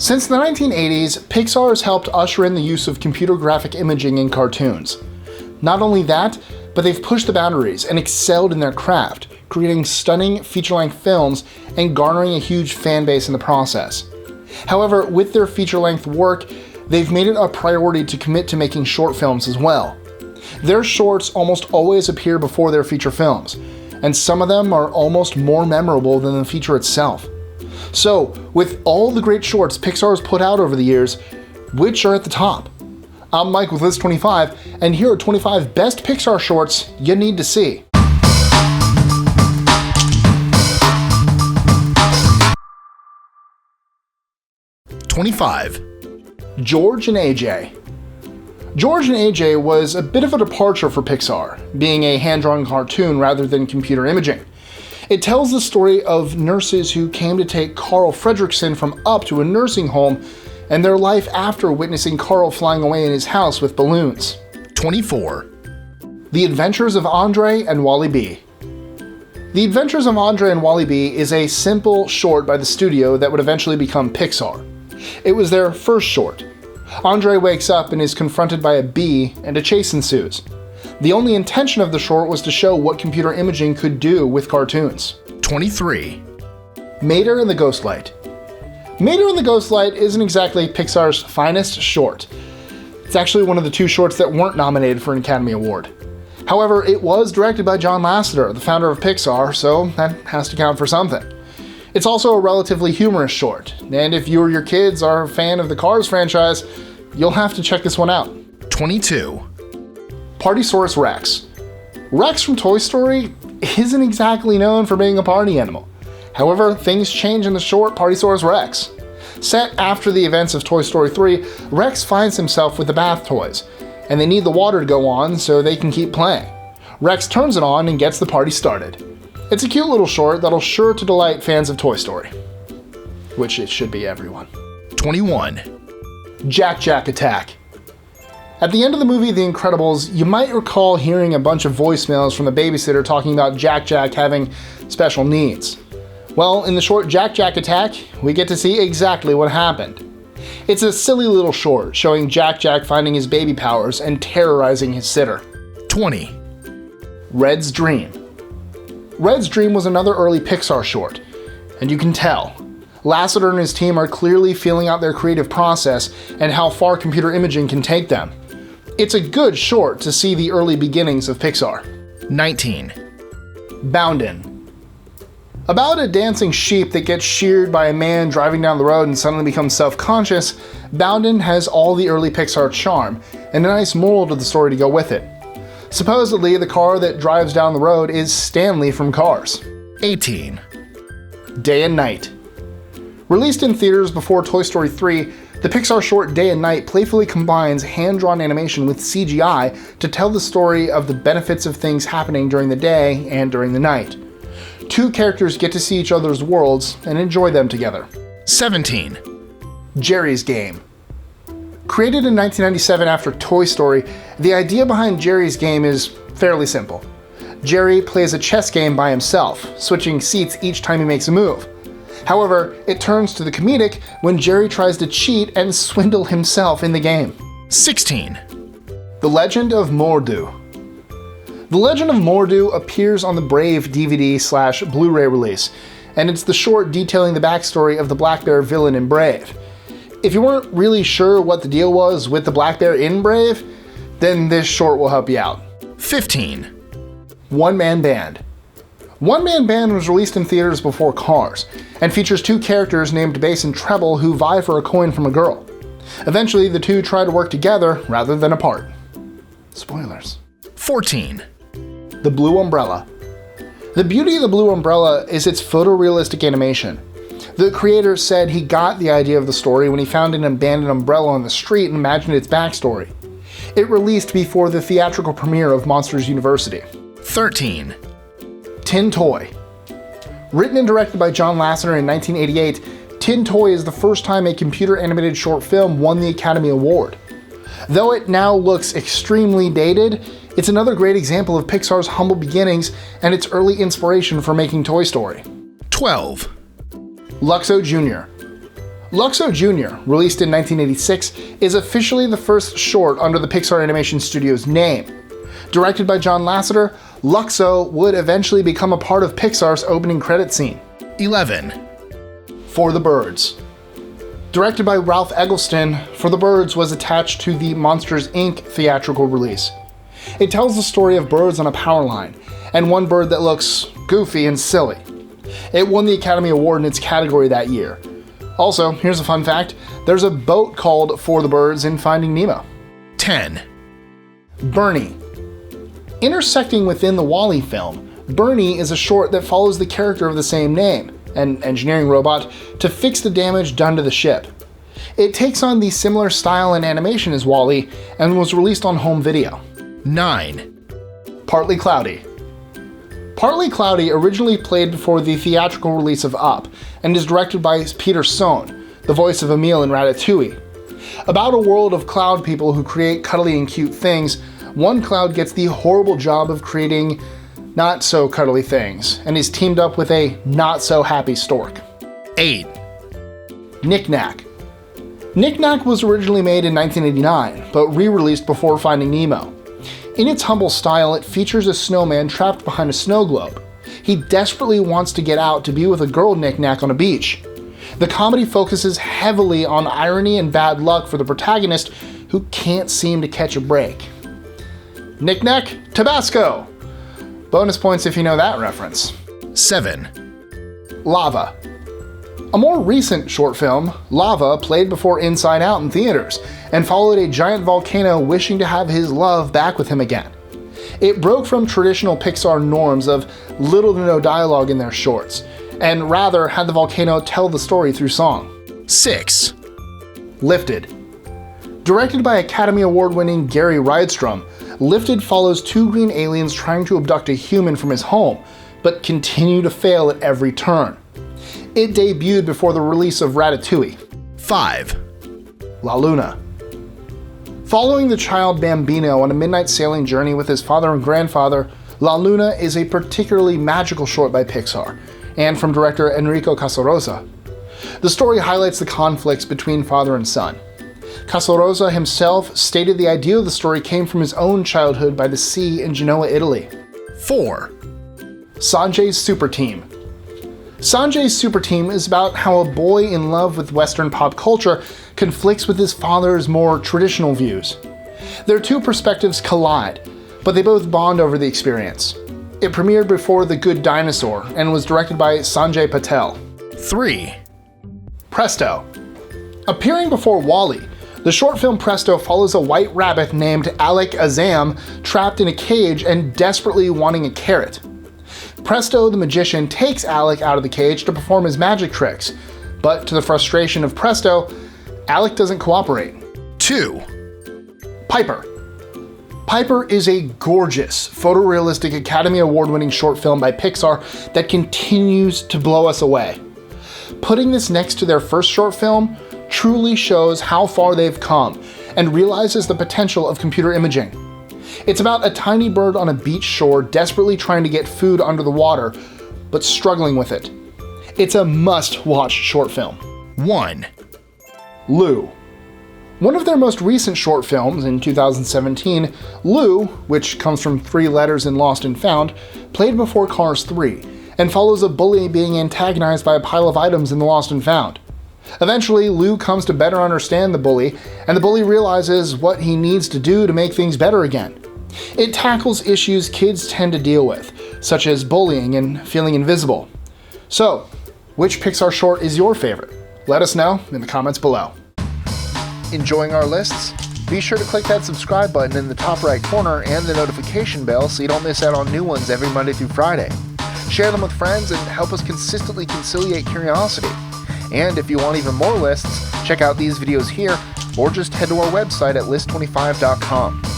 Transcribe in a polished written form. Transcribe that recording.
Since the 1980s, Pixar has helped usher in the use of computer graphic imaging in cartoons. Not only that, but they've pushed the boundaries and excelled in their craft, creating stunning feature-length films and garnering a huge fan base in the process. However, with their feature-length work, they've made it a priority to commit to making short films as well. Their shorts almost always appear before their feature films, and some of them are almost more memorable than the feature itself. So, with all the great shorts Pixar has put out over the years, which are at the top? I'm Mike with List 25, and here are 25 best Pixar shorts you need to see. #25. George and AJ. George and AJ was a bit of a departure for Pixar, being a hand-drawn cartoon rather than computer imaging. It tells the story of nurses who came to take Carl Fredricksen from Up to a nursing home and their life after witnessing Carl flying away in his house with balloons. #24. The Adventures of Andre and Wally B. The Adventures of Andre and Wally B is a simple short by the studio that would eventually become Pixar. It was their first short. Andre wakes up and is confronted by a bee, and a chase ensues. The only intention of the short was to show what computer imaging could do with cartoons. #23. Manor and the Ghostlight. Manor and the Ghostlight isn't exactly Pixar's finest short. It's actually one of the two shorts that weren't nominated for an Academy Award. However, it was directed by John Lasseter, the founder of Pixar, so that has to count for something. It's also a relatively humorous short, and if you or your kids are a fan of the Cars franchise, you'll have to check this one out. #22. Partysaurus Rex. Rex from Toy Story isn't exactly known for being a party animal. However, things change in the short Partysaurus Rex. Set after the events of Toy Story 3, Rex finds himself with the bath toys, and they need the water to go on so they can keep playing. Rex turns it on and gets the party started. It's a cute little short that'll sure to delight fans of Toy Story. Which it should be everyone. #21. Jack Jack Attack. At the end of the movie The Incredibles, you might recall hearing a bunch of voicemails from the babysitter talking about Jack Jack having special needs. Well, in the short Jack Jack Attack, we get to see exactly what happened. It's a silly little short showing Jack Jack finding his baby powers and terrorizing his sitter. #20. Red's Dream. Red's Dream was another early Pixar short, and you can tell. Lasseter and his team are clearly feeling out their creative process and how far computer imaging can take them. It's a good short to see the early beginnings of Pixar. #19. Boundin'. About a dancing sheep that gets sheared by a man driving down the road and suddenly becomes self-conscious, Boundin' has all the early Pixar charm and a nice moral to the story to go with it. Supposedly, the car that drives down the road is Stanley from Cars. #18. Day and Night. Released in theaters before Toy Story 3, the Pixar short Day and Night playfully combines hand-drawn animation with CGI to tell the story of the benefits of things happening during the day and during the night. Two characters get to see each other's worlds and enjoy them together. #17. Geri's Game. Created in 1997 after Toy Story, the idea behind Geri's Game is fairly simple. Geri plays a chess game by himself, switching seats each time he makes a move. However, it turns to the comedic when Geri tries to cheat and swindle himself in the game. #16. The Legend of Mordioux. The Legend of Mordioux appears on the Brave DVD/Blu-ray release, and it's the short detailing the backstory of the Black Bear villain in Brave. If you weren't really sure what the deal was with the Black Bear in Brave, then this short will help you out. #15. One Man Band. One Man Band was released in theaters before Cars, and features two characters named Bass and Treble who vie for a coin from a girl. Eventually, the two try to work together rather than apart. Spoilers. #14. The Blue Umbrella. The beauty of the Blue Umbrella is its photorealistic animation. The creator said he got the idea of the story when he found an abandoned umbrella on the street and imagined its backstory. It released before the theatrical premiere of Monsters University. #13. Tin Toy. Written and directed by John Lasseter in 1988, Tin Toy is the first time a computer-animated short film won the Academy Award. Though it now looks extremely dated, it's another great example of Pixar's humble beginnings and its early inspiration for making Toy Story. #12. Luxo Jr. Luxo Jr., released in 1986, is officially the first short under the Pixar Animation Studios name. Directed by John Lasseter, Luxo would eventually become a part of Pixar's opening credit scene. 11. For the Birds. Directed by Ralph Eggleston, For the Birds was attached to the Monsters, Inc. theatrical release. It tells the story of birds on a power line, and one bird that looks goofy and silly. It won the Academy Award in its category that year. Also, here's a fun fact, there's a boat called For the Birds in Finding Nemo. 10. Burnie. Intersecting within the WALL-E film, Burnie is a short that follows the character of the same name, an engineering robot, to fix the damage done to the ship. It takes on the similar style and animation as WALL-E and was released on home video. 9. Partly Cloudy. Partly Cloudy originally played before the theatrical release of Up and is directed by Peter Sohn, the voice of Emile in Ratatouille. About a world of cloud people who create cuddly and cute things, one cloud gets the horrible job of creating not so cuddly things and is teamed up with a not so happy stork. 8. Knack. Knack was originally made in 1989, but re-released before Finding Nemo. In its humble style, it features a snowman trapped behind a snow globe. He desperately wants to get out to be with a girl Knack on a beach. The comedy focuses heavily on irony and bad luck for the protagonist, who can't seem to catch a break. Knack, Tabasco! Bonus points if you know that reference. 7. Lava. A more recent short film, Lava played before Inside Out in theaters, and followed a giant volcano wishing to have his love back with him again. It broke from traditional Pixar norms of little to no dialogue in their shorts, and rather had the volcano tell the story through song. 6. Lifted. Directed by Academy Award-winning Geri Rydstrom, Lifted follows two green aliens trying to abduct a human from his home, but continue to fail at every turn. It debuted before the release of Ratatouille. 5. La Luna. Following the child Bambino on a midnight sailing journey with his father and grandfather, La Luna is a particularly magical short by Pixar, and from director Enrico Casarosa. The story highlights the conflicts between father and son. Casarosa himself stated the idea of the story came from his own childhood by the sea in Genoa, Italy. 4. Sanjay's Super Team. Sanjay's Super Team is about how a boy in love with Western pop culture conflicts with his father's more traditional views. Their two perspectives collide, but they both bond over the experience. It premiered before The Good Dinosaur and was directed by Sanjay Patel. 3. Presto. Appearing before WALL-E, the short film Presto follows a white rabbit named Alec Azam trapped in a cage and desperately wanting a carrot. Presto the magician takes Alec out of the cage to perform his magic tricks, but to the frustration of Presto, Alec doesn't cooperate. 2. Piper. Piper is a gorgeous, photorealistic Academy Award-winning short film by Pixar that continues to blow us away. Putting this next to their first short film truly shows how far they've come and realizes the potential of computer imaging. It's about a tiny bird on a beach shore desperately trying to get food under the water, but struggling with it. It's a must-watch short film. 1. Lou. One of their most recent short films, in 2017, Lou, which comes from 3 letters in Lost and Found, played before Cars 3, and follows a bully being antagonized by a pile of items in the Lost and Found. Eventually, Lou comes to better understand the bully, and the bully realizes what he needs to do to make things better again. It tackles issues kids tend to deal with, such as bullying and feeling invisible. So, which Pixar short is your favorite? Let us know in the comments below. Enjoying our lists? Be sure to click that subscribe button in the top right corner and the notification bell so you don't miss out on new ones every Monday through Friday. Share them with friends and help us consistently conciliate curiosity. And if you want even more lists, check out these videos here or just head to our website at list25.com.